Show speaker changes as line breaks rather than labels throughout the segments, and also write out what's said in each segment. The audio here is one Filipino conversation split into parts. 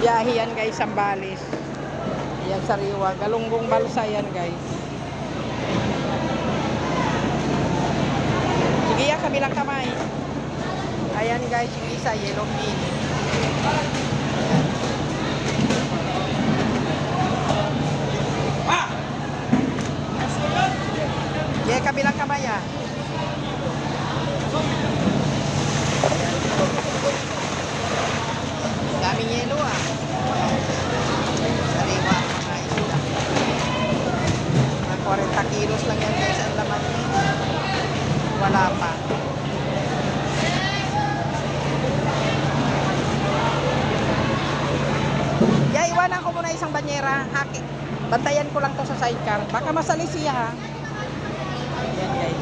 Biyahe yan guys, Sambales. Ayan, sariwa. Galunggong balsa yan guys. Sige yan, kabilang kamay. Ayan guys, yung isa, yellow bean. Yeah, kabilang kamay ah. Daming yelo ah. Sariwa mga isda. Mga 40 kilos lang yan guys ang laman niya. Wala pa. Yeah, iwanan ko muna isang banyera. Haki. Bantayan ko lang to sa sidecar. Baka masali siya ha. Ayan guys.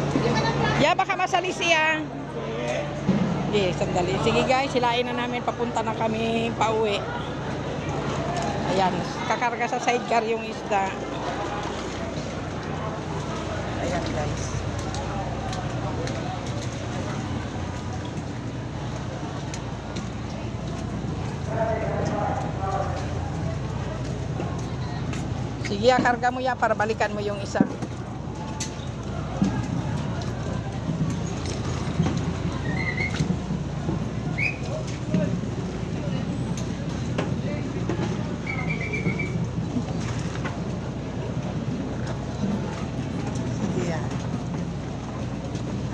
Yeah, baka masali siya. Okay, sandali. Sige guys, hilain na namin. Papunta na kami pauwi. Ayan, kakarga sa sidecar yung isda. Ayan guys. Sige, karga mo yan para balikan mo yung isa.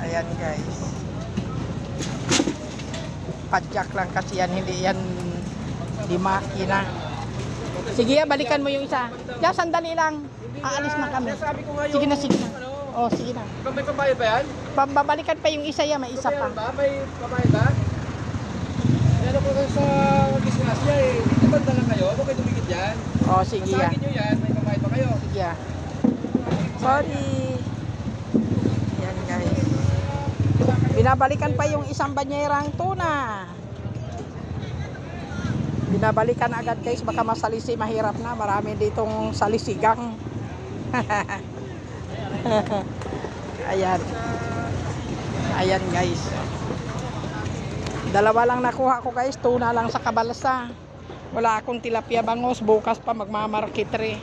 Ayan guys. Padjak lang kasi yan, hindi yan di makina. Sige ya, balikan mo yung isa. Ya, sandali lang. Aalis na kami. Sige na, sige na. Oh, sige na.
May pambayad ba yan?
Babalikan pa yung isa ya, may isa pa.
May pambayad ba? Yan ako sa disgrasya eh. Dito banda lang kayo. Huwag kayo dumikit yan.
Oh, sige ya.
Masagin nyo yan. May pambayad ba kayo?
Sige ya. Sorry. Yan guys. Binabalikan pa yung isang banyerang tuna. Binabalikan agad guys, baka masalisi, mahirap na. Marami ditong salisigang. Ayan. Ayan guys. Dalawa lang nakuha ko guys, tuna lang sa kabalsa. Wala akong tilapia bangos, bukas pa magmamarketre.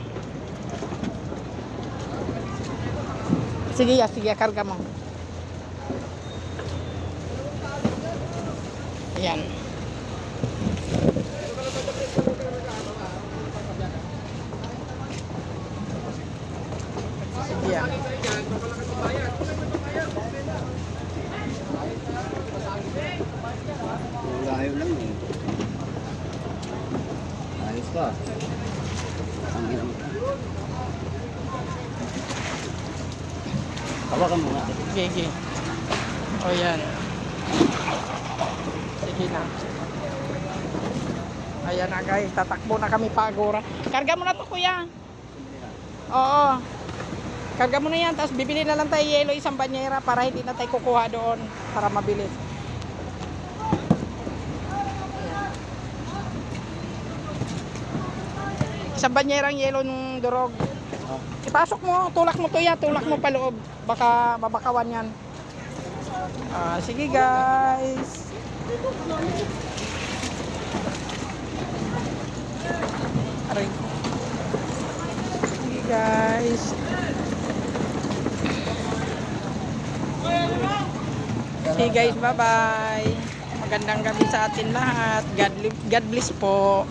Sige ya, karga mo. Ayan. Sige ya.
Layo lang eh. Ayos ka. Ang hirap. Hawakan mo nga.
Sige. O yan. Sige na. Ayan na guys, tatakbo na kami pa Agora. Karga mo na to kuya. Oo. Karga mo na yan, tapos bibili na lang tayo yelo isang banyera para hindi na tayo kukuha doon para mabilis. Isang banyerang yelo ng durog. Ipasok mo, tulak mo to yan, tulak mo pa loob. Baka babakawan yan. Sige guys. Aray. Sige guys. Okay guys, bye-bye. Magandang gabi sa atin lahat. God bless po.